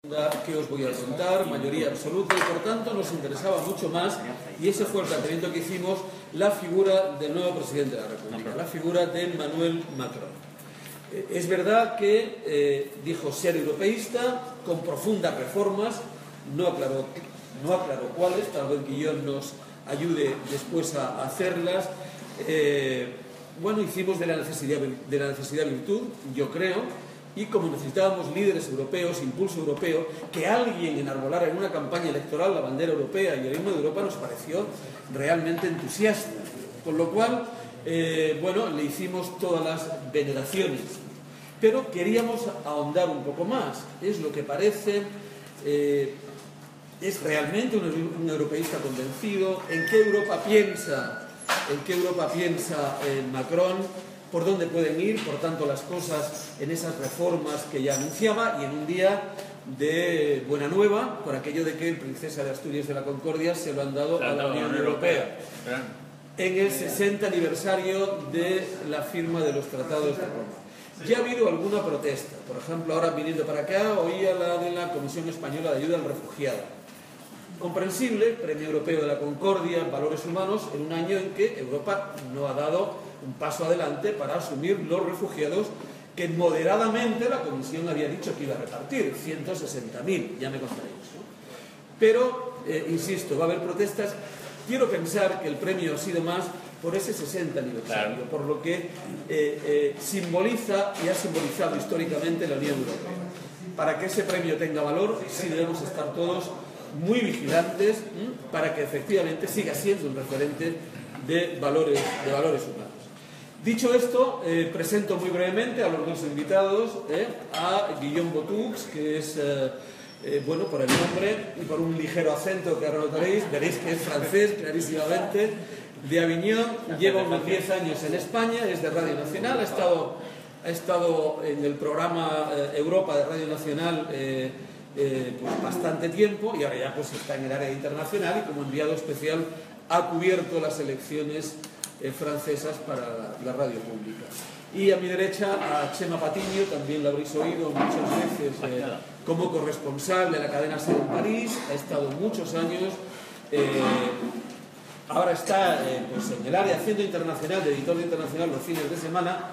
Que os voy a contar, mayoría absoluta, y por tanto nos interesaba mucho más, y ese fue el planteamiento que hicimos, la figura del nuevo presidente de la República, la figura de Emmanuel Macron. Es verdad que dijo ser europeísta, con profundas reformas, no aclaró cuáles, tal vez Guillón nos ayude después a hacerlas. Bueno, hicimos de la necesidad virtud, yo creo. Y como necesitábamos líderes europeos, impulso europeo, que alguien enarbolara en una campaña electoral la bandera europea y el himno de Europa nos pareció realmente entusiasta. Con lo cual, bueno, le hicimos todas las veneraciones. Pero queríamos ahondar un poco más. Es lo que parece, es realmente un europeísta convencido. ¿En qué Europa piensa Macron? Por dónde pueden ir, por tanto, las cosas en esas reformas que ya anunciaba, y en un día de buena nueva, por aquello de que el Princesa de Asturias de la Concordia se lo han dado a la Unión Europea, en el 60 aniversario de la firma de los Tratados de Roma. Ya ha habido alguna protesta, por ejemplo, ahora viniendo para acá, oía la de la Comisión Española de Ayuda al Refugiado. Comprensible, Premio Europeo de la Concordia, Valores Humanos, en un año en que Europa no ha dado un paso adelante para asumir los refugiados que moderadamente la Comisión había dicho que iba a repartir, 160.000, ya me contaréis, ¿no? Pero, insisto, va a haber protestas. Quiero pensar que el premio ha sido más por ese 60 aniversario, claro, por lo que simboliza y ha simbolizado históricamente la Unión Europea. Para que ese premio tenga valor, sí debemos estar todos muy vigilantes para que efectivamente siga siendo un referente de valores humanos. Dicho esto, presento muy brevemente a los dos invitados, a Guillaume Botux, que es, bueno, por el nombre y por un ligero acento que ahora notaréis, veréis que es francés, clarísimamente, de Aviñón, lleva unos 10 años en España, es de Radio Nacional, ha estado en el programa Europa de Radio Nacional pues bastante tiempo, y ahora ya pues está en el área internacional y como enviado especial ha cubierto las elecciones francesas para la radio pública. Y a mi derecha a Chema Patiño, también la habréis oído muchas veces como corresponsal de la cadena SER en París, ha estado muchos años, ahora está pues en el área haciendo internacional, de editor de internacional los fines de semana.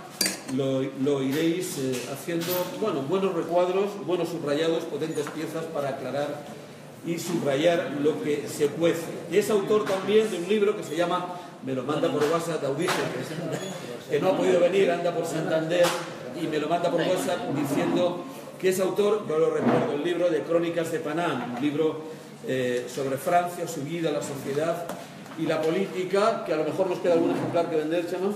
Lo iréis haciendo, bueno, buenos recuadros, buenos subrayados, potentes piezas para aclarar y subrayar lo que se cuece. Y es autor también de un libro que se llama, me lo manda por WhatsApp, Audice, que no ha podido venir, anda por Santander, y me lo manda por WhatsApp diciendo que es autor, no lo recuerdo, el libro de Crónicas de Panam, un libro sobre Francia, su vida, la sociedad y la política, que a lo mejor nos queda algún ejemplar que vender, Chema.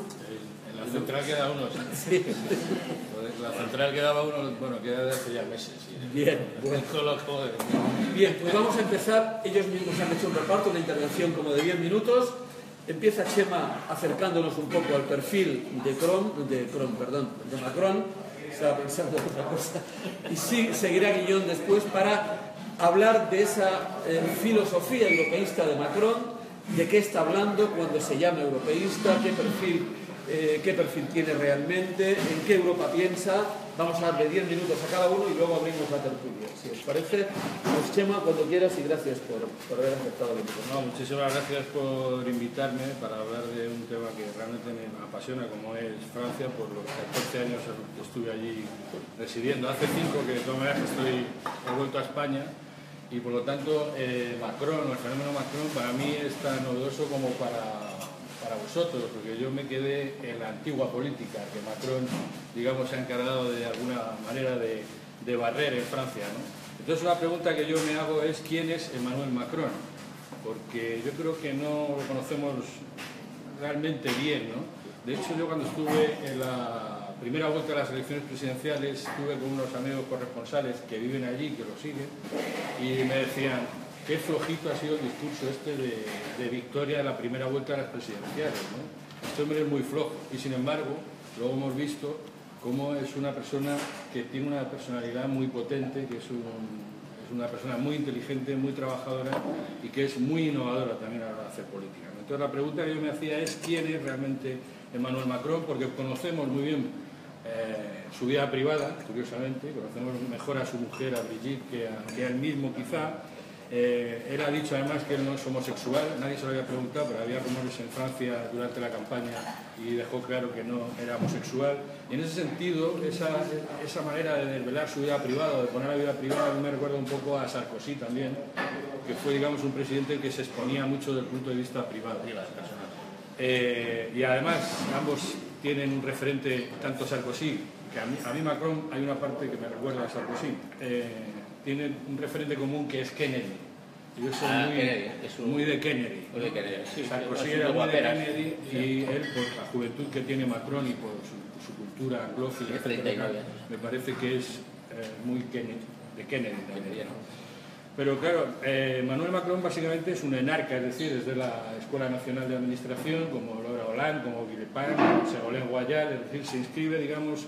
La central queda uno, sí. La central quedaba uno, bueno, queda desde hace ya meses. Sí. Bien, bueno. Bien, pues vamos a empezar. Ellos mismos han hecho un reparto, una intervención como de 10 minutos. Empieza Chema acercándonos un poco al perfil de Macron. Estaba pensando en otra cosa. Y sí, seguirá Guillón después para hablar de esa filosofía europeísta de Macron, de qué está hablando cuando se llama europeísta, qué perfil tiene realmente, en qué Europa piensa. Vamos a darle 10 minutos a cada uno y luego abrimos la tertulia. Si os parece, pues Chema, cuando quieras, y gracias por haber aceptado la invitación. No, muchísimas gracias por invitarme para hablar de un tema que realmente me apasiona, como es Francia, por los 14 años que estuve allí residiendo. Hace 5 que de todas maneras he vuelto a España, y por lo tanto Macron, el fenómeno Macron, para mí es tan novedoso como para vosotros, porque yo me quedé en la antigua política que Macron, digamos, se ha encargado de alguna manera de barrer en Francia, ¿no? Entonces una pregunta que yo me hago es ¿quién es Emmanuel Macron? Porque yo creo que no lo conocemos realmente bien, ¿no? De hecho, yo cuando estuve en la primera vuelta de las elecciones presidenciales estuve con unos amigos corresponsales que viven allí, que lo siguen, y me decían: qué flojito ha sido el discurso este de victoria de la primera vuelta de las presidenciales, ¿no? Este hombre es muy flojo, y sin embargo, luego hemos visto cómo es una persona que tiene una personalidad muy potente, que es una persona muy inteligente, muy trabajadora, y que es muy innovadora también a la hora de hacer política. Entonces la pregunta que yo me hacía es ¿quién es realmente Emmanuel Macron? Porque conocemos muy bien su vida privada, curiosamente, conocemos mejor a su mujer, a Brigitte, que a él mismo quizá. Él ha dicho además que él no es homosexual, nadie se lo había preguntado, pero había rumores en Francia durante la campaña y dejó claro que no era homosexual. Y en ese sentido, esa manera de desvelar su vida privada, de poner la vida privada, a mí me recuerda un poco a Sarkozy también, que fue, digamos, un presidente que se exponía mucho desde el punto de vista privado. Y además, ambos tienen un referente, tanto Sarkozy, que a mí Macron, hay una parte que me recuerda a Sarkozy, tiene un referente común que es Kennedy. Yo soy muy de Kennedy. Muy de Kennedy. Sí, Sarkozy era muy de Kennedy y él, por la juventud que tiene Macron y por su cultura anglófila, me parece que es muy de Kennedy también, ¿no? Pero claro, Manuel Macron básicamente es un enarca, es decir, es de la Escuela Nacional de Administración, como Laura Hollande, como Villepin, Ségolène Royal, es decir, se inscribe, digamos,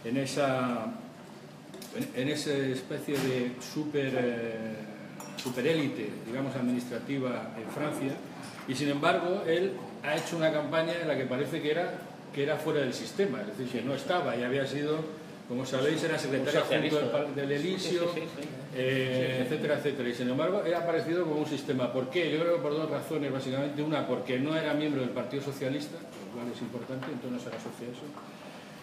en esa especie de superélite, digamos, administrativa en Francia, y sin embargo él ha hecho una campaña en la que parece que era fuera del sistema, es decir, que no estaba y había sido, como sabéis, era secretario adjunto del Elíseo, etcétera, etcétera, y sin embargo era aparecido como un sistema. ¿Por qué? Yo creo que por dos razones, básicamente. Una, porque no era miembro del Partido Socialista, lo cual es importante, entonces no se le asocia a eso.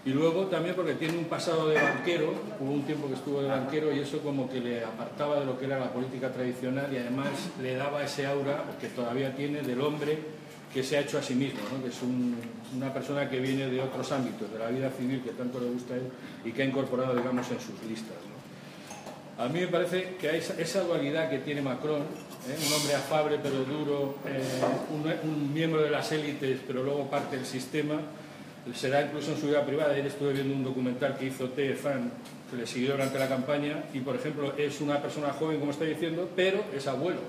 Y luego también porque tiene un pasado de banquero, hubo un tiempo que estuvo de banquero y eso como que le apartaba de lo que era la política tradicional y además le daba ese aura que todavía tiene del hombre que se ha hecho a sí mismo, ¿no? Que es una persona que viene de otros ámbitos, de la vida civil que tanto le gusta a él y que ha incorporado, digamos, en sus listas, ¿no? A mí me parece que hay esa dualidad que tiene Macron, un hombre afable pero duro, un miembro de las élites pero luego parte del sistema. Será incluso en su vida privada. Ayer estuve viendo un documental que hizo TF1 que le siguió durante la campaña y, por ejemplo, es una persona joven, como está diciendo, pero es abuelo,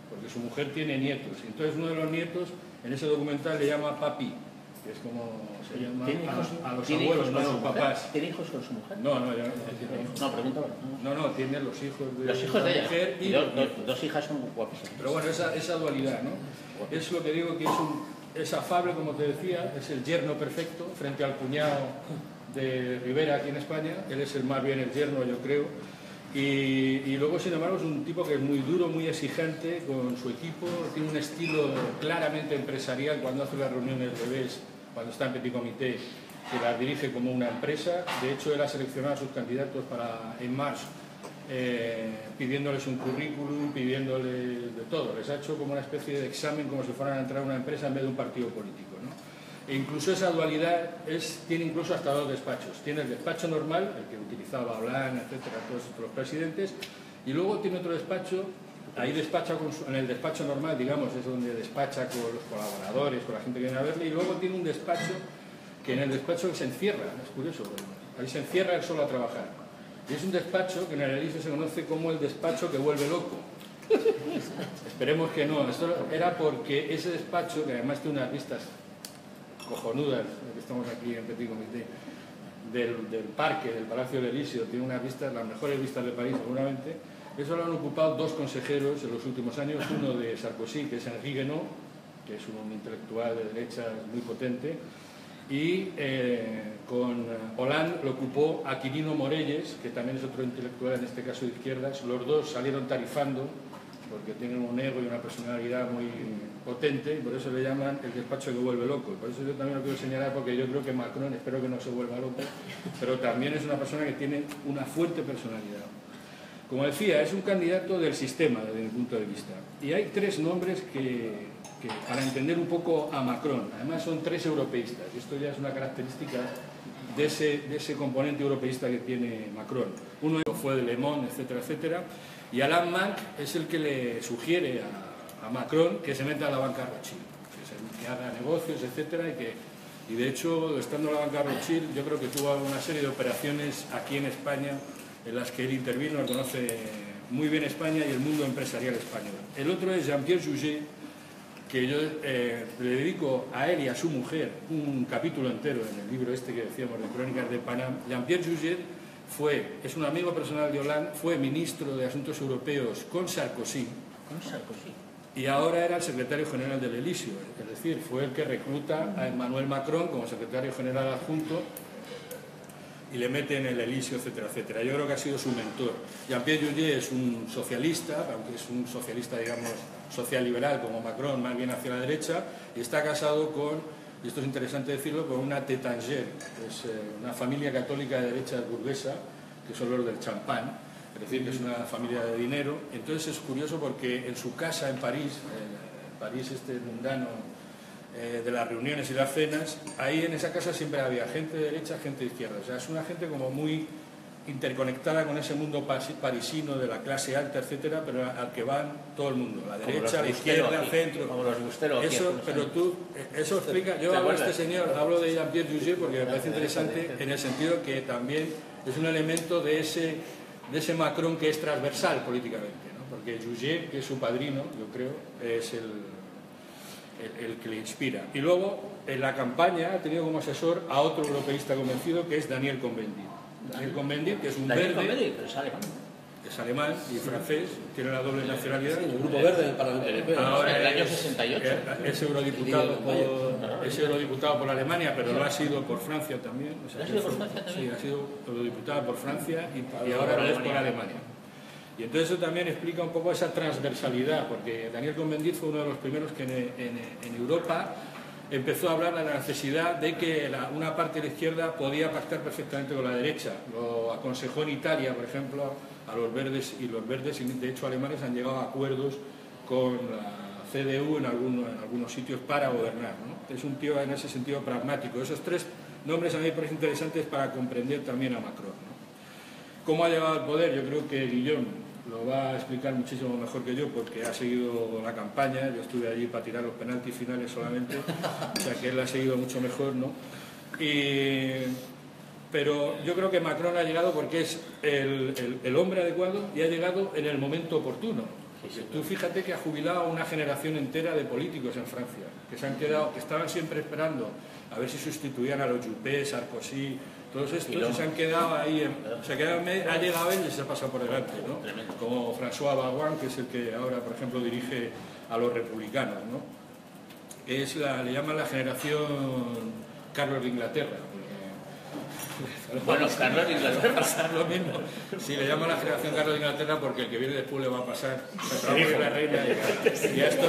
porque su mujer tiene nietos. Entonces uno de los nietos en ese documental le llama papi, que es como se llama a los abuelos, no a los papás. ¿Tiene hijos con su mujer? No, ya no tiene hijos. No, pregunto. No, tiene los hijos de la mujer y dos hijas son guapísimas. Pero bueno, esa dualidad, ¿no? Es lo que digo que es afable, como te decía, es el yerno perfecto frente al cuñado de Rivera aquí en España. Él es más bien el yerno, yo creo. Y luego, sin embargo, es un tipo que es muy duro, muy exigente con su equipo. Tiene un estilo claramente empresarial cuando hace las reuniones de BES, cuando está en Petit Comité, que las dirige como una empresa. De hecho, él ha seleccionado a sus candidatos para En Marche, pidiéndoles un currículum, pidiéndoles de todo. Les ha hecho como una especie de examen, como si fueran a entrar a una empresa en vez de un partido político, ¿no? E incluso esa dualidad tiene incluso hasta dos despachos. Tiene el despacho normal, el que utilizaba Hollande, etcétera, todos los presidentes, y luego tiene otro despacho. Ahí despacha en el despacho normal, digamos, es donde despacha con los colaboradores, con la gente que viene a verle, y luego tiene un despacho que en el despacho se encierra, es curioso, ahí se encierra él solo a trabajar. Y es un despacho que en el Elíseo se conoce como el despacho que vuelve loco. Esperemos que no. Esto era porque ese despacho, que además tiene unas vistas cojonudas, que estamos aquí en Petit Comité, del parque, del Palacio del Elíseo, tiene unas vistas, las mejores vistas de París seguramente. Eso lo han ocupado dos consejeros en los últimos años, uno de Sarkozy, que es Henri Guénaud, que es un intelectual de derechas muy potente, y con Hollande lo ocupó Aquilino Morelles, que también es otro intelectual, en este caso de izquierdas. Los dos salieron tarifando porque tienen un ego y una personalidad muy potente y por eso le llaman el despacho que vuelve loco. Por eso yo también lo quiero señalar, porque yo creo que Macron, espero que no se vuelva loco, pero también es una persona que tiene una fuerte personalidad. Como decía, es un candidato del sistema desde mi punto de vista. Y hay tres nombres que para entender un poco a Macron, además son tres europeístas, y esto ya es una característica de ese componente europeísta que tiene Macron. Uno fue de Le Monde, etcétera, etcétera, y Alain Manc es el que le sugiere a Macron que se meta a la banca Rothschild, que haga negocios, etcétera, y de hecho, estando en la banca Rothschild, yo creo que tuvo una serie de operaciones aquí en España en las que él intervino, conoce muy bien España y el mundo empresarial español. El otro es Jean-Pierre Jouyet, que yo le dedico a él y a su mujer un capítulo entero en el libro este que decíamos de Crónicas de Panam. Jean-Pierre Jouyet es un amigo personal de Hollande, fue ministro de Asuntos Europeos con Sarkozy. ¿Con Sarkozy? Y ahora era el secretario general del Elíseo, es decir, fue el que recluta a Emmanuel Macron como secretario general adjunto y le meten el Elíseo, etcétera, etcétera. Yo creo que ha sido su mentor. Jean-Pierre Jouyet es un socialista, aunque es un socialista, digamos, social-liberal, como Macron, más bien hacia la derecha, y está casado con, y esto es interesante decirlo, con una Tétanger, que es una familia católica de derecha burguesa, que son los del champán, es decir, que es una familia de dinero. Entonces es curioso porque en su casa en París, París este mundano, de las reuniones y las cenas, ahí en esa casa siempre había gente de derecha, gente de izquierda. O sea, es una gente como muy interconectada con ese mundo parisino de la clase alta, etcétera, pero al que van todo el mundo, la derecha, la izquierda, el centro. Como los Bustelo. Eso, pero tú, eso explica. Yo hablo de este señor, hablo de Jean-Pierre Jouyet porque me parece interesante en el sentido que también es un elemento de ese Macron que es transversal políticamente, ¿no? Porque Jouyet, que es su padrino, yo creo, es el que le inspira. Y luego, en la campaña, ha tenido como asesor a otro europeísta convencido, que es Daniel Cohn-Bendit. Daniel Cohn-Bendit, que es un verde, es alemán y francés, tiene la doble nacionalidad. El Grupo Verde del Parlamento Europeo. Ahora, en el año 68. Es eurodiputado por Alemania, pero lo ha sido por Francia también. O sea, ¿Ha sido por Francia también? Sí, ha sido eurodiputado por Francia y ahora lo es por Alemania. Y entonces eso también explica un poco esa transversalidad, porque Daniel Cohn-Bendit fue uno de los primeros que en Europa empezó a hablar de la necesidad de que una parte de la izquierda podía pactar perfectamente con la derecha. Lo aconsejó en Italia, por ejemplo, a los verdes, y los verdes, de hecho, alemanes han llegado a acuerdos con la CDU en algunos sitios para gobernar, ¿no? Es un tío en ese sentido pragmático. Esos tres nombres a mí me parecen interesantes para comprender también a Macron, ¿no? ¿Cómo ha llegado al poder? Yo creo que Guillaume lo va a explicar muchísimo mejor que yo porque ha seguido la campaña. Yo estuve allí para tirar los penaltis finales solamente, o sea que él ha seguido mucho mejor, ¿no? Pero yo creo que Macron ha llegado porque es el hombre adecuado y ha llegado en el momento oportuno. Tú fíjate que ha jubilado a una generación entera de políticos en Francia, que se han quedado, que estaban siempre esperando a ver si sustituían a los Juppé, Sarkozy, todos estos, y se han quedado ahí, ha llegado él y se ha pasado por delante, ¿no? Como François Bayrou, que es el que ahora, por ejemplo, dirige a los republicanos, ¿no? Le llaman la generación Carlos de Inglaterra. Bueno, Carlos de Inglaterra. Pasar lo mismo. Sí, le llaman la generación Carlos de Inglaterra porque el que viene después le va a pasar la reina y a esto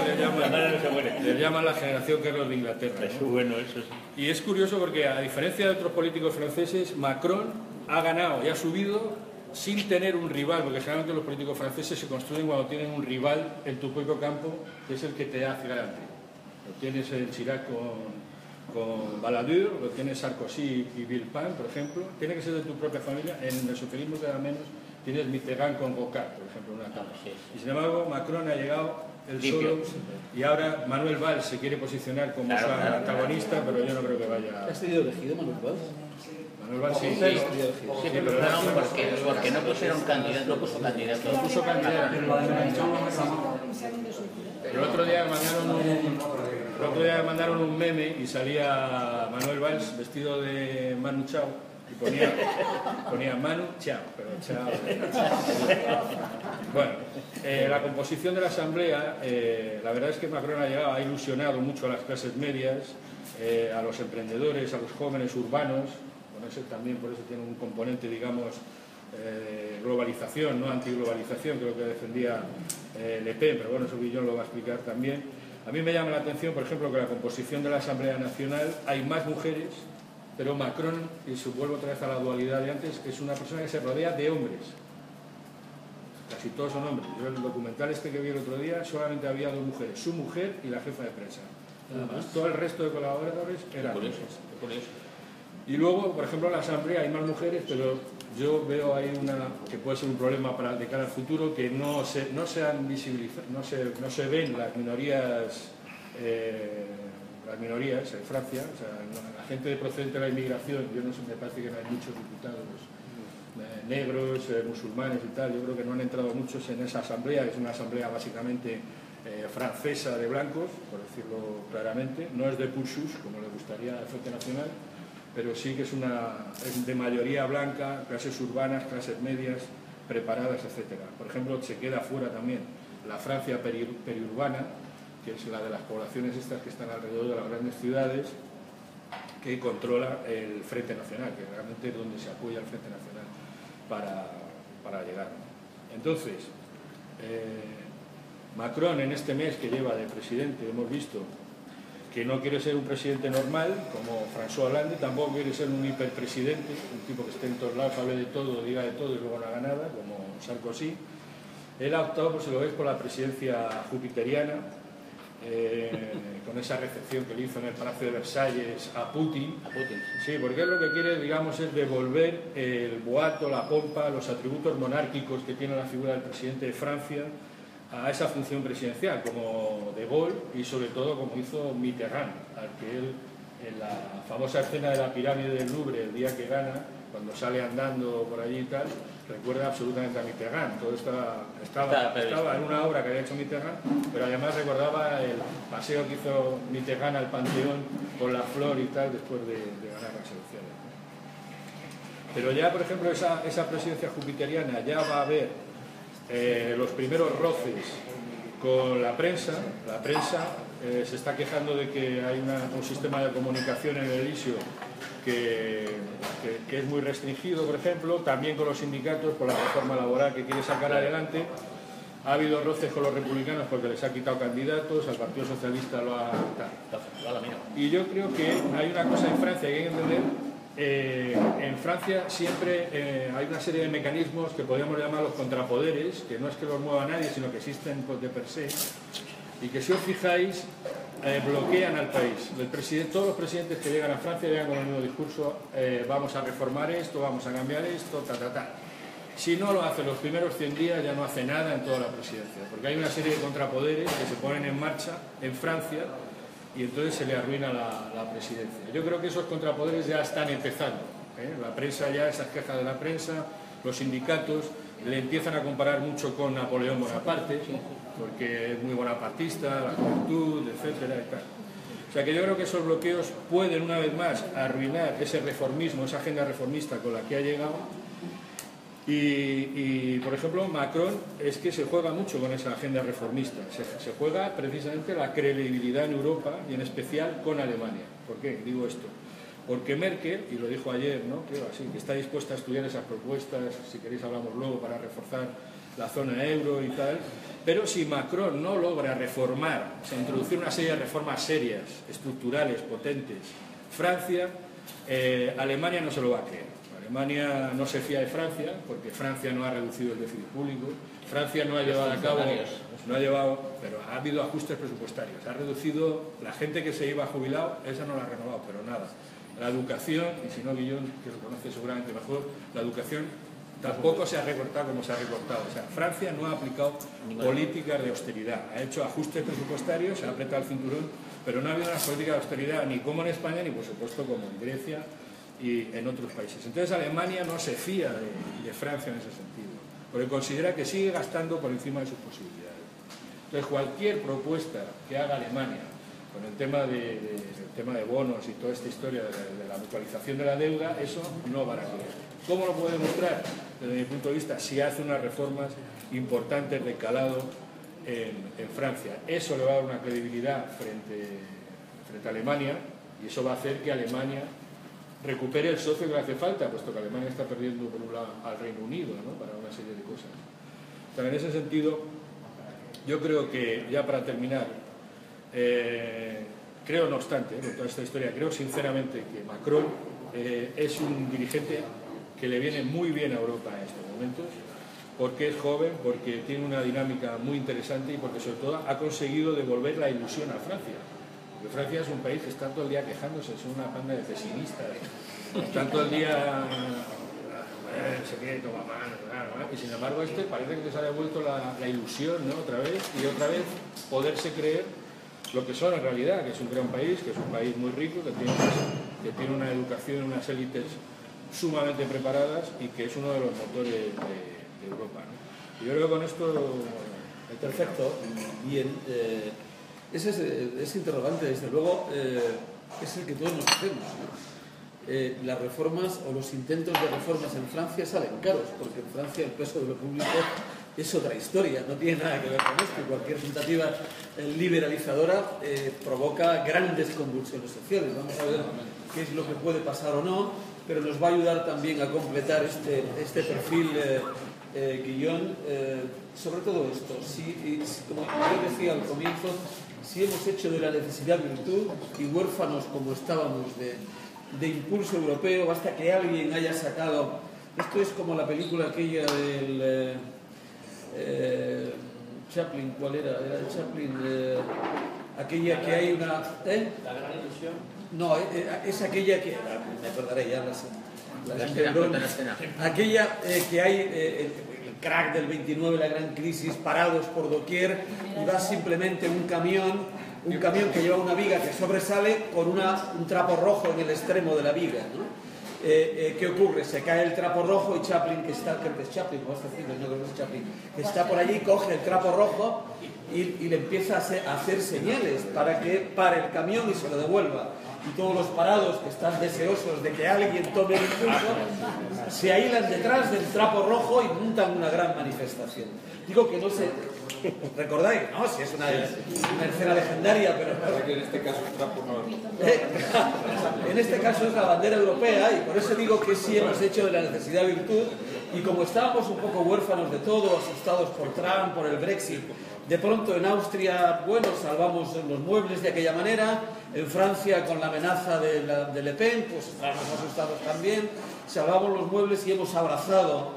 le llaman la generación Carlos de Inglaterra, ¿no? Eso es bueno, eso sí. Y es curioso porque, a diferencia de otros políticos franceses, Macron ha ganado y ha subido sin tener un rival, porque generalmente los políticos franceses se construyen cuando tienen un rival en tu propio campo, que es el que te hace grande. Lo tienes en Chirac con Balladur, lo tienes Sarkozy y Villepin, por ejemplo. Tiene que ser de tu propia familia. En el socialismo te da menos. Tienes Mitterrand con Rocard, por ejemplo, una cama. Y sin embargo, Macron ha llegado él solo, y ahora Manuel Valls se quiere posicionar como su antagonista, pero yo no creo que vaya. ¿Has tenido elegido Manuel Valls? Manuel Valls sí. Sí, pero no, porque no pusieron candidato, no puso candidato. No puso candidato. El otro día me mandaron un meme y salía Manuel Valls vestido de Manu Chao y ponía Manu Chao, pero Chao. Bueno, la composición de la asamblea, la verdad es que Macron ha ilusionado mucho a las clases medias, a los emprendedores, a los jóvenes urbanos. También por eso tiene un componente, digamos, globalización, no antiglobalización, creo que defendía Le Pen, pero bueno, eso Guillón lo va a explicar también. A mí me llama la atención, por ejemplo, que la composición de la Asamblea Nacional hay más mujeres, pero Macron, y vuelvo otra vez a la dualidad de antes, es una persona que se rodea de hombres. Casi todos son hombres. Yo en el documental este que vi el otro día solamente había dos mujeres, su mujer y la jefa de prensa. Nada más. Todo el resto de colaboradores eran hombres. Y luego, por ejemplo, en la Asamblea hay más mujeres, pero yo veo ahí que puede ser un problema de cara al futuro, que no se han visibilizado, no se ven las minorías en Francia. O sea, la gente procedente de la inmigración, yo no sé, me parece que no hay muchos diputados negros, musulmanes y tal. Yo creo que no han entrado muchos en esa asamblea. Es una asamblea básicamente francesa de blancos, por decirlo claramente. No es de purchus, como le gustaría al Frente Nacional, pero sí que es de mayoría blanca, clases urbanas, clases medias, preparadas, etc. Por ejemplo, se queda fuera también la Francia periurbana, que es la de las poblaciones estas que están alrededor de las grandes ciudades, que controla el Frente Nacional, que realmente es donde se apoya el Frente Nacional para llegar. Entonces, Macron en este mes que lleva de presidente hemos visto que no quiere ser un presidente normal como François Hollande, tampoco quiere ser un hiperpresidente, un tipo que esté en todos lados, hable de todo, diga de todo y luego no haga nada, como Sarkozy. Él ha optado, pues si lo veis, por la presidencia jupiteriana, con esa recepción que le hizo en el Palacio de Versalles a Putin. Sí, porque él lo que quiere, digamos, es devolver el boato, la pompa, los atributos monárquicos que tiene la figura del presidente de Francia a esa función presidencial, como De Gaulle y sobre todo como hizo Mitterrand, al que él, en la famosa escena de la pirámide del Louvre, el día que gana, cuando sale andando por allí y tal, recuerda absolutamente a Mitterrand. Todo estaba en una obra que había hecho Mitterrand, pero además recordaba el paseo que hizo Mitterrand al Panteón con la flor y tal después de ganar las elecciones. Pero ya, por ejemplo, esa presidencia jupiteriana ya va a haber los primeros roces con la prensa. La prensa se está quejando de que hay un sistema de comunicación en el Elíseo que es muy restringido, por ejemplo, también con los sindicatos por la reforma laboral que quiere sacar adelante. Ha habido roces con los republicanos porque les ha quitado candidatos, al Partido Socialista lo ha... Y yo creo que hay una cosa en Francia que hay que entender. En Francia siempre hay una serie de mecanismos que podríamos llamar los contrapoderes, que no es que los mueva nadie, sino que existen pues, de per se, y que si os fijáis bloquean al país. Todos los presidentes que llegan a Francia llegan con el mismo discurso: vamos a reformar esto, vamos a cambiar esto, Si no lo hace los primeros 100 días, ya no hace nada en toda la presidencia, porque hay una serie de contrapoderes que se ponen en marcha en Francia y entonces se le arruina la presidencia. Yo creo que esos contrapoderes ya están empezando. La prensa ya, esas quejas de la prensa, los sindicatos le empiezan a comparar mucho con Napoleón Bonaparte, porque es muy bonapartista, la juventud, etcétera y tal. O sea que yo creo que esos bloqueos pueden una vez más arruinar ese reformismo, esa agenda reformista con la que ha llegado. Y por ejemplo, Macron es que se juega mucho con esa agenda reformista. Se juega precisamente la credibilidad en Europa y en especial con Alemania. ¿Por qué digo esto? Porque Merkel, y lo dijo ayer, ¿no? Creo así, que está dispuesta a estudiar esas propuestas, si queréis hablamos luego, para reforzar la zona euro y tal, pero si Macron no logra reformar, o sea, introducir una serie de reformas serias, estructurales, potentes, Francia, Alemania no se lo va a creer. Alemania no se fía de Francia, porque Francia no ha reducido el déficit público, Francia no ha llevado a cabo, pero ha habido ajustes presupuestarios, ha reducido, la gente que se iba jubilado, esa no la ha renovado, pero nada. La educación, y si no Guillón, que lo conoce seguramente mejor, la educación tampoco se ha recortado como se ha recortado. O sea, Francia no ha aplicado políticas de austeridad, ha hecho ajustes presupuestarios, se ha apretado el cinturón, pero no ha habido una política de austeridad ni como en España, ni por supuesto como en Grecia y en otros países. Entonces Alemania no se fía de Francia en ese sentido, porque considera que sigue gastando por encima de sus posibilidades. Entonces cualquier propuesta que haga Alemania con el tema de bonos y toda esta historia de la mutualización de la deuda, eso no van a querer. ¿Cómo lo puede demostrar? Desde mi punto de vista, si hace unas reformas importantes de calado en Francia. Eso le va a dar una credibilidad frente a Alemania, y eso va a hacer que Alemania recupere el socio que le hace falta, puesto que Alemania está perdiendo por un lado al Reino Unido, ¿no? Para una serie de cosas. O sea, en ese sentido, yo creo que, ya para terminar, creo no obstante, con toda esta historia, creo sinceramente que Macron es un dirigente que le viene muy bien a Europa en estos momentos, porque es joven, porque tiene una dinámica muy interesante y porque sobre todo ha conseguido devolver la ilusión a Francia. Porque Francia es un país que está todo el día quejándose, es una banda de pesimistas, están todo el día se quiere tomar mano, y sin embargo parece que les ha devuelto la ilusión, ¿no? Otra vez poderse creer lo que son en realidad, que es un gran país, que es un país muy rico, que tiene una educación, unas élites sumamente preparadas y que es uno de los motores de Europa, ¿no? Y yo creo que con esto... Perfecto. Bien. Ese interrogante, desde luego, es el que todos nos hacemos, ¿no? Las reformas o los intentos de reformas en Francia salen caros, porque en Francia el peso de lo público es otra historia, no tiene nada que ver con esto. Cualquier tentativa liberalizadora provoca grandes convulsiones sociales. Vamos a ver qué es lo que puede pasar o no, pero nos va a ayudar también a completar este perfil Guillón, sobre todo esto. Como yo decía al comienzo, si hemos hecho de la necesidad virtud y huérfanos como estábamos de impulso europeo, basta que alguien haya sacado... Esto es como la película aquella del Chaplin, ¿cuál era? Era de Chaplin, aquella que hay una... La gran ilusión. No, es aquella que... Me acordaré ya, aquella que hay el crack del 29, la gran crisis, parados por doquier, y va simplemente un camión que lleva una viga que sobresale con un trapo rojo en el extremo de la viga, ¿no? ¿Qué ocurre? Se cae el trapo rojo y Chaplin, que está por allí, coge el trapo rojo y le empieza a hacer señales para que pare el camión y se lo devuelva. Y todos los parados que están deseosos de que alguien tome el impulso se aílan detrás del trapo rojo y montan una gran manifestación. Digo que no sé, ¿recordáis? No, si es una escena legendaria, pero... que en este caso el trapo no... En este caso es la bandera europea y por eso digo que sí hemos hecho de la necesidad virtud, y como estábamos un poco huérfanos de todo, asustados por Trump, por el Brexit, de pronto en Austria, bueno, salvamos los muebles de aquella manera, en Francia con la amenaza de Le Pen, pues estábamos asustados también, salvamos los muebles y hemos abrazado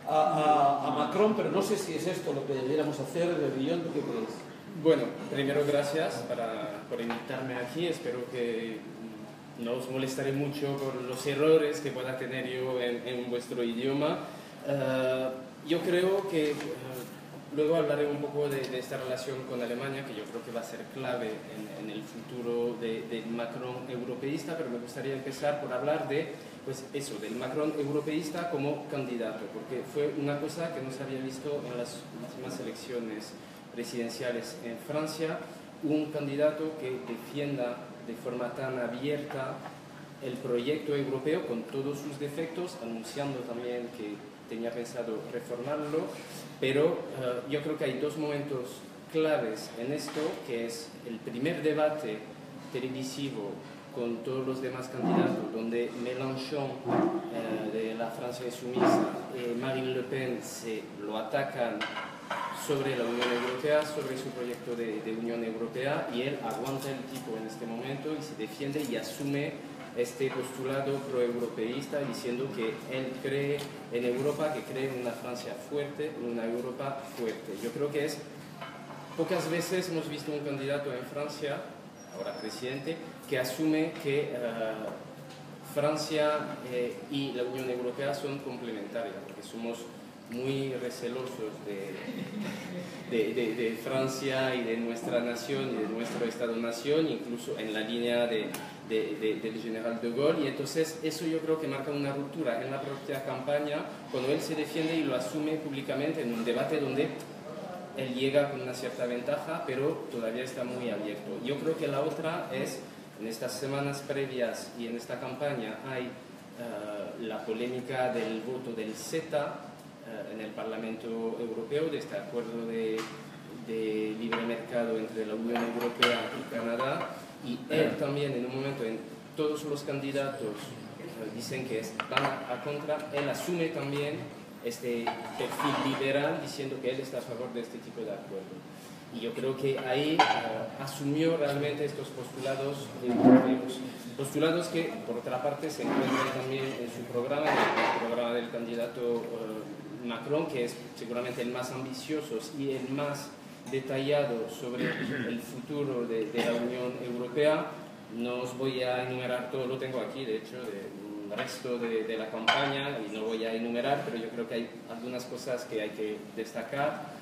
a Macron, pero no sé si es esto lo que debiéramos hacer. Guillón, ¿tú qué crees? Bueno, primero gracias por invitarme aquí. Espero que no os molestaré mucho por los errores que pueda tener yo en vuestro idioma. Yo creo que luego hablaré un poco de esta relación con Alemania, que yo creo que va a ser clave en el futuro del Macron europeísta, pero me gustaría empezar por hablar del Macron europeísta como candidato, porque fue una cosa que no se había visto en las últimas elecciones presidenciales en Francia, un candidato que defienda de forma tan abierta el proyecto europeo con todos sus defectos, anunciando también que tenía pensado reformarlo, pero yo creo que hay dos momentos claves en esto, que es el primer debate televisivo con todos los demás candidatos, donde Mélenchon de la Francia insumisa y Marine Le Pen se lo atacan sobre la Unión Europea, sobre su proyecto de Unión Europea, y él aguanta el tipo en este momento y se defiende y asume este postulado proeuropeísta, diciendo que él cree en Europa, que cree en una Francia fuerte, en una Europa fuerte. Yo creo que pocas veces hemos visto un candidato en Francia, ahora presidente, que asume que Francia y la Unión Europea son complementarias, porque somos muy recelosos de Francia y de nuestra nación y de nuestro Estado-nación, incluso en la línea del general de Gaulle, y entonces eso yo creo que marca una ruptura en la propia campaña cuando él se defiende y lo asume públicamente en un debate donde él llega con una cierta ventaja, pero todavía está muy abierto. Yo creo que la otra es, en estas semanas previas y en esta campaña hay la polémica del voto del CETA en el Parlamento Europeo, de este acuerdo de libre mercado entre la Unión Europea y Canadá, y él también en un momento, todos los candidatos dicen que van a contra, él asume también este perfil liberal, diciendo que él está a favor de este tipo de acuerdo. Y yo creo que ahí asumió realmente estos postulados europeos. Postulados que, por otra parte, se encuentran también en su programa, en el programa del candidato Macron, que es seguramente el más ambicioso y el más detallado sobre el futuro de la Unión Europea. No os voy a enumerar todo, lo tengo aquí, de hecho, del resto de la campaña, y no voy a enumerar, pero yo creo que hay algunas cosas que hay que destacar.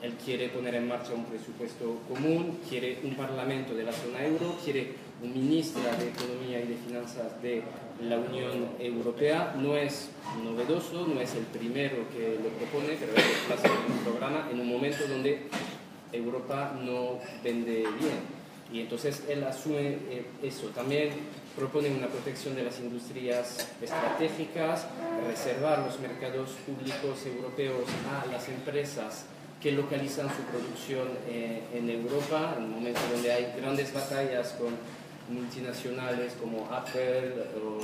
Él quiere poner en marcha un presupuesto común, quiere un parlamento de la zona euro, quiere un ministro de Economía y de Finanzas de la Unión Europea. No es novedoso, no es el primero que lo propone, pero es el programa en un momento donde Europa no vende bien. Y entonces él asume eso. También propone una protección de las industrias estratégicas, reservar los mercados públicos europeos a las empresas que localizan su producción en Europa, en un momento donde hay grandes batallas con multinacionales como Apple, o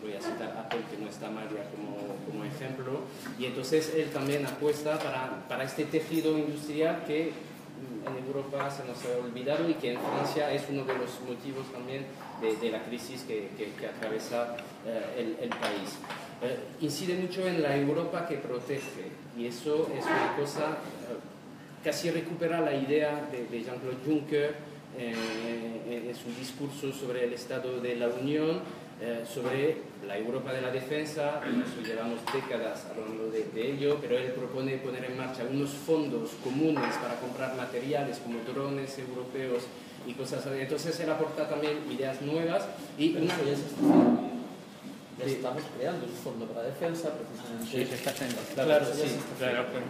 voy a citar Apple, que no está mal ya como ejemplo, y entonces él también apuesta para este tejido industrial que en Europa se nos ha olvidado y que en Francia es uno de los motivos también de la crisis que atraviesa el país. Incide mucho en la Europa que protege, y eso es una cosa, casi recupera la idea de Jean-Claude Juncker en su discurso sobre el Estado de la Unión, sobre la Europa de la defensa. Nosotros llevamos décadas hablando de ello, pero él propone poner en marcha unos fondos comunes para comprar materiales como drones europeos y cosas así. Entonces él aporta también ideas nuevas y ya estamos creando un fondo para defensa, precisamente. Sí, se está haciendo. Claro,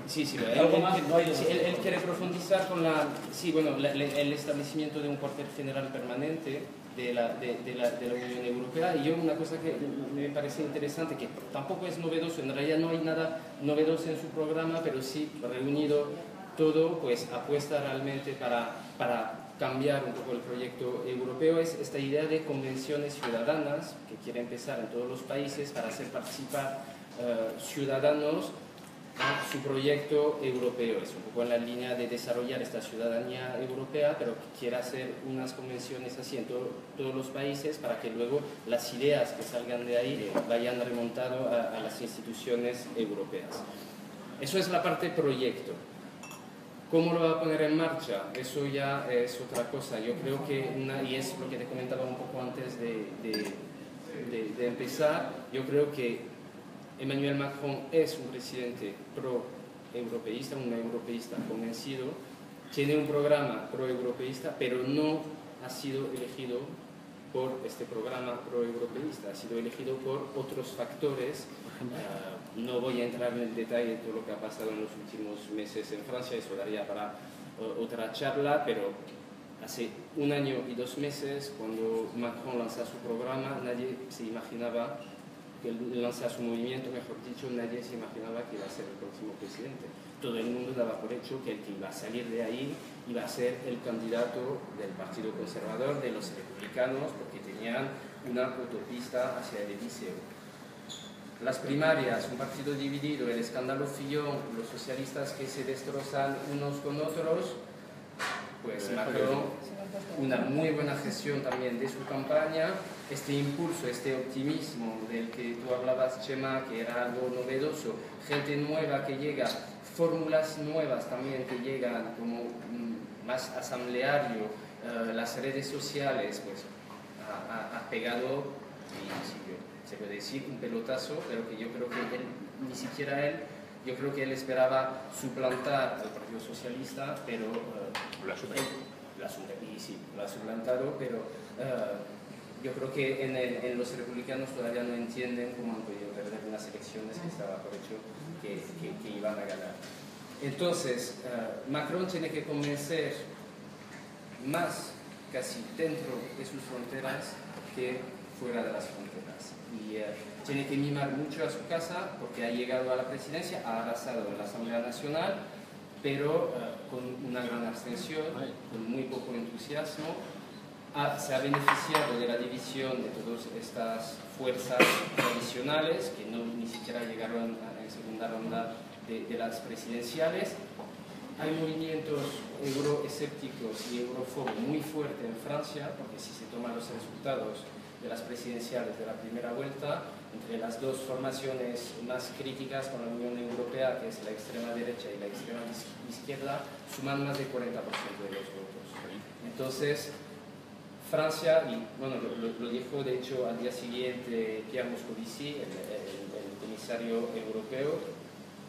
sí. ¿Algo más? No hay Él quiere profundizar con el establecimiento de un cuartel general permanente de la Unión Europea. Y yo, una cosa que me parece interesante, que tampoco es novedoso, en realidad no hay nada novedoso en su programa, pero sí reunido todo, pues apuesta realmente para cambiar un poco el proyecto europeo, es esta idea de convenciones ciudadanas que quiere empezar en todos los países para hacer participar ciudadanos a su proyecto europeo. Es un poco en la línea de desarrollar esta ciudadanía europea, pero que quiere hacer unas convenciones así en todos los países para que luego las ideas que salgan de ahí vayan remontando a las instituciones europeas. Eso es la parte proyecto. ¿Cómo lo va a poner en marcha? Eso ya es otra cosa. Yo creo que, y es lo que te comentaba un poco antes de empezar, yo creo que Emmanuel Macron es un presidente pro-europeísta, un europeísta convencido, tiene un programa pro-europeísta, pero no ha sido elegido por este programa pro-europeísta, ha sido elegido por otros factores. No voy a entrar en el detalle de todo lo que ha pasado en los últimos meses en Francia, eso daría para otra charla, pero hace 1 año y 2 meses, cuando Macron lanza su programa, nadie se imaginaba que él lanza su movimiento, mejor dicho, nadie se imaginaba que iba a ser el próximo presidente. Todo el mundo daba por hecho que el que iba a salir de ahí iba a ser el candidato del Partido Conservador, de los republicanos, porque tenían una autopista hacia el Elíseo. Las primarias, un partido dividido, el escándalo Fillon, los socialistas que se destrozan unos con otros, pues Macron, una muy buena gestión también de su campaña, este impulso, este optimismo del que tú hablabas, Chema, que era algo novedoso, gente nueva que llega, fórmulas nuevas también que llegan, como más asambleario, las redes sociales, pues ha pegado, se puede decir, un pelotazo, pero que yo creo que él, ni siquiera él, yo creo que él esperaba suplantar al Partido Socialista, pero lo ha suplantado, pero yo creo que en los republicanos todavía no entienden cómo han podido perder unas elecciones que estaba por hecho que iban a ganar. Entonces, Macron tiene que convencer más casi dentro de sus fronteras que fuera de las fronteras. Y tiene que mimar mucho a su casa porque ha llegado a la presidencia, ha arrasado en la Asamblea Nacional, pero con una gran abstención, con muy poco entusiasmo. Se ha beneficiado de la división de todas estas fuerzas tradicionales que ni siquiera llegaron en segunda ronda de las presidenciales. Hay movimientos euroescépticos y eurofobos muy fuertes en Francia, porque si se toman los resultados de las presidenciales de la primera vuelta, entre las dos formaciones más críticas con la Unión Europea, que es la extrema derecha y la extrema izquierda, suman más del 40% de los votos. Entonces, Francia, y bueno, lo dijo de hecho al día siguiente Pierre Moscovici, el comisario europeo,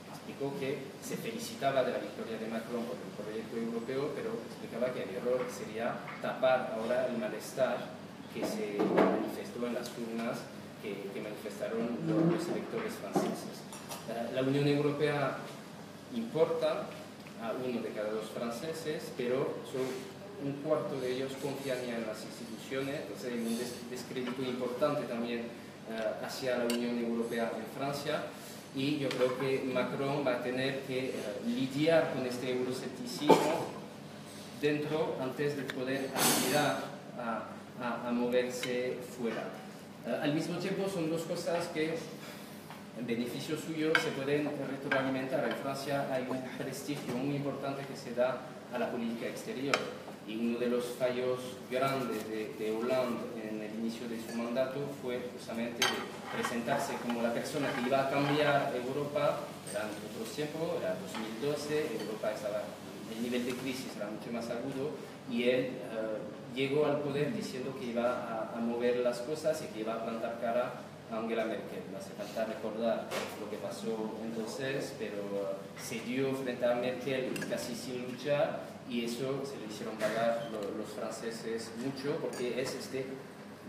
explicó que se felicitaba de la victoria de Macron por el proyecto europeo, pero explicaba que el error sería tapar ahora el malestar que se manifestó en las urnas que manifestaron los electores franceses. La Unión Europea importa a 1 de cada 2 franceses, pero son un cuarto de ellos confían ya en las instituciones, entonces hay un descrédito importante también hacia la Unión Europea en Francia, y yo creo que Macron va a tener que lidiar con este euroscepticismo dentro antes de poder aspirar a moverse fuera. Al mismo tiempo son dos cosas que en beneficio suyo se pueden retroalimentar. En Francia hay un prestigio muy importante que se da a la política exterior, y uno de los fallos grandes de Hollande en el inicio de su mandato fue justamente de presentarse como la persona que iba a cambiar Europa. Eran otros tiempos, era 2012, Europa estaba, el nivel de crisis era mucho más agudo, y él llegó al poder diciendo que iba a mover las cosas y que iba a plantar cara a Angela Merkel. No hace falta recordar lo que pasó entonces, pero se dio frente a Merkel casi sin luchar, y eso se le hicieron pagar los franceses mucho, porque es este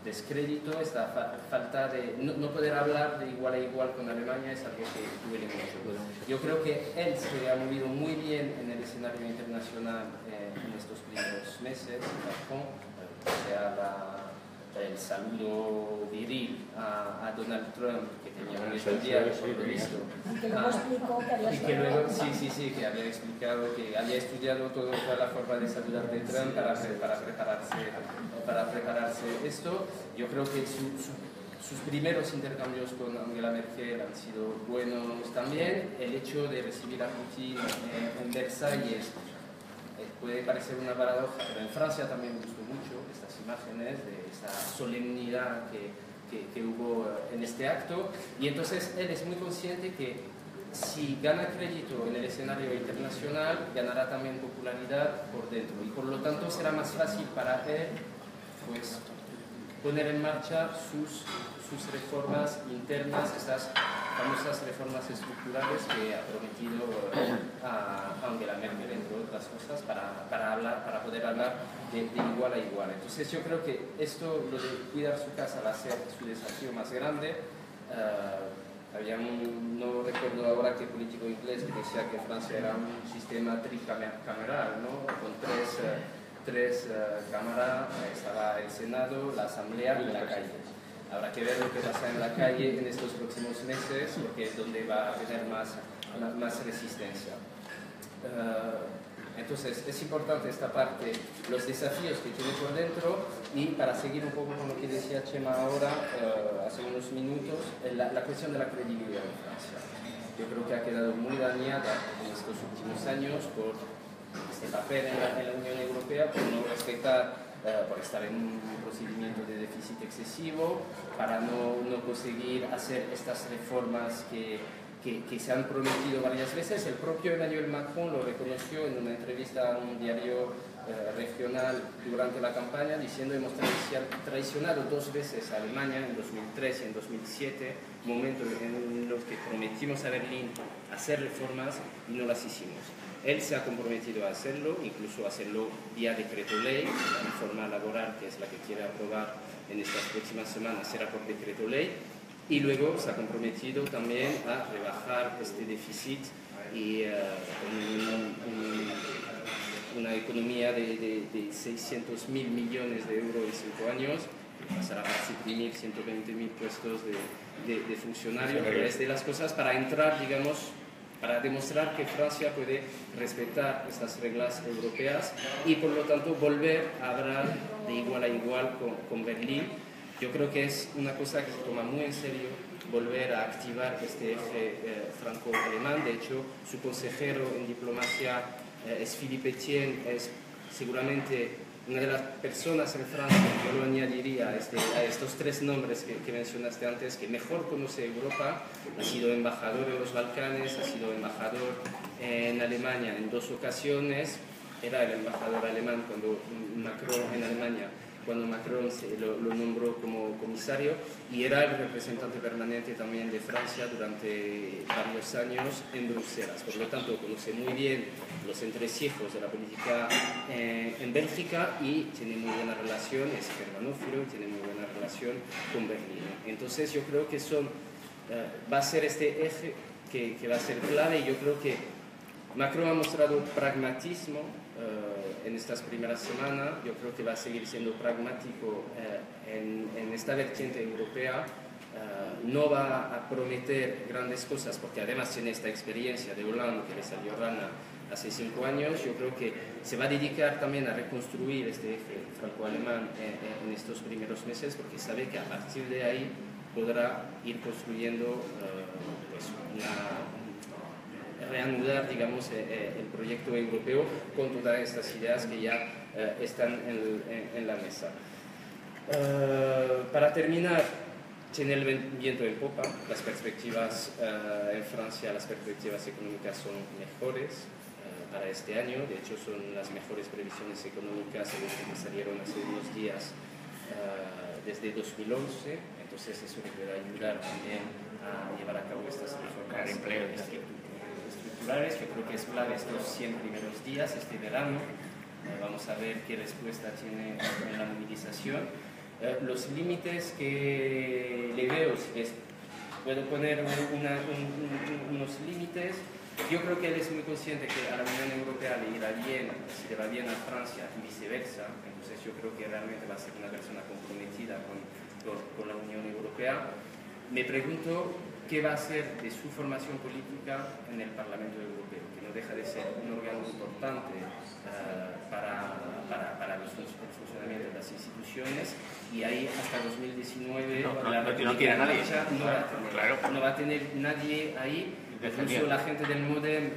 descrédito, esta falta de no poder hablar de igual a igual con Alemania, es algo que duele mucho. Yo creo que él se ha movido muy bien en el escenario internacional en estos primeros meses, Macron, o sea, el saludo viril a Donald Trump, que tenía un estudiado por lo visto. Y que luego explicó que había estudiado. Sí, que había explicado que había estudiado toda la forma de saludar de Trump para prepararse esto. Yo creo que sus primeros intercambios con Angela Merkel han sido buenos también. El hecho de recibir a Putin en Versalles puede parecer una paradoja, pero en Francia también me gustó mucho estas imágenes de esa solemnidad que hubo en este acto, y entonces él es muy consciente que si gana crédito en el escenario internacional, ganará también popularidad por dentro, y por lo tanto será más fácil para él pues poner en marcha sus reformas internas, estas famosas reformas estructurales que ha prometido a Angela Merkel, entre otras cosas, para poder hablar de igual a igual. Entonces yo creo que esto, lo de cuidar su casa, va a ser su desafío más grande. Había no recuerdo ahora qué político inglés que decía que Francia era un sistema tricameral, ¿no? Con tres cámaras, estaba el Senado, la Asamblea y la calle. Habrá que ver lo que pasa en la calle en estos próximos meses, porque es donde va a tener más resistencia. Entonces, es importante esta parte, los desafíos que tiene por dentro, y para seguir un poco con lo que decía Chema ahora, hace unos minutos, la cuestión de la credibilidad en Francia. Yo creo que ha quedado muy dañada en estos últimos años por este papel en la Unión Europea, por no respetar, por estar en un procedimiento de déficit excesivo, para no conseguir hacer estas reformas que se han prometido varias veces. El propio Emmanuel Macron lo reconoció en una entrevista a un diario regional durante la campaña, diciendo: hemos traicionado dos veces a Alemania, en 2003 y en 2007, momento en los que prometimos a Berlín hacer reformas y no las hicimos. Él se ha comprometido a hacerlo, incluso a hacerlo vía decreto ley. La reforma laboral, que es la que quiere aprobar en estas próximas semanas, será por decreto ley. Y luego se ha comprometido también a rebajar este déficit y una economía de 600.000 millones de euros en 5 años, que pasará a suprimir 120.000 puestos de funcionarios. Pero es de las cosas para entrar, digamos, para demostrar que Francia puede respetar estas reglas europeas y por lo tanto volver a hablar de igual a igual con Berlín. Yo creo que es una cosa que se toma muy en serio, volver a activar este eje franco-alemán. De hecho, su consejero en diplomacia es Philippe Etienne, es seguramente una de las personas en Francia, yo lo añadiría a estos tres nombres que mencionaste antes, que mejor conoce Europa. Ha sido embajador en los Balcanes, ha sido embajador en Alemania en 2 ocasiones, era el embajador alemán cuando Macron en Alemania, cuando Macron lo nombró como comisario, y era el representante permanente también de Francia durante varios años en Bruselas. Por lo tanto, conoce muy bien los entresijos de la política en Bélgica y tiene muy buena relación, es germanófilo y tiene muy buena relación con Berlín. Entonces yo creo que va a ser este eje que va a ser clave, y yo creo que Macron ha mostrado pragmatismo en estas primeras semanas. Yo creo que va a seguir siendo pragmático en esta vertiente europea. No va a prometer grandes cosas porque además tiene esta experiencia de Hollande, que le salió rana hace 5 años. Yo creo que se va a dedicar también a reconstruir este eje franco-alemán en estos primeros meses, porque sabe que a partir de ahí podrá ir construyendo reanudar, digamos, el proyecto europeo con todas estas ideas que ya están en la mesa. Para terminar, tiene el viento en popa. Las perspectivas en Francia, las perspectivas económicas son mejores para este año. De hecho, son las mejores previsiones económicas que salieron hace unos días desde 2011. Entonces, eso le puede ayudar también a llevar a cabo estas reformas estructurales. Yo creo que es clave estos 100 primeros días, este verano. Vamos a ver qué respuesta tiene en la movilización. Los límites que le veo, si les puedo poner unos límites. Yo creo que él es muy consciente que a la Unión Europea le irá bien si le va bien a Francia y viceversa. Entonces yo creo que realmente va a ser una persona comprometida con la Unión Europea. Me pregunto qué va a ser de su formación política en el Parlamento Europeo, que no deja de ser un órgano importante para el funcionamiento de las instituciones, y ahí hasta 2019 no tiene nadie. No va a tener nadie ahí. Incluso la gente del MODEM,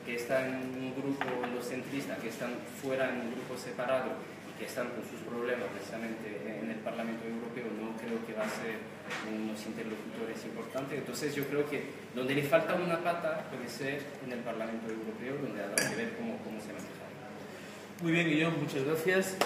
que está en un grupo, los centristas, que están fuera en un grupo separado y que están con sus problemas precisamente en el Parlamento Europeo, no creo que va a ser unos interlocutores importantes. Entonces yo creo que donde le falta una pata puede ser en el Parlamento Europeo, donde habrá que ver cómo se maneja. Muy bien, Guillón, muchas gracias.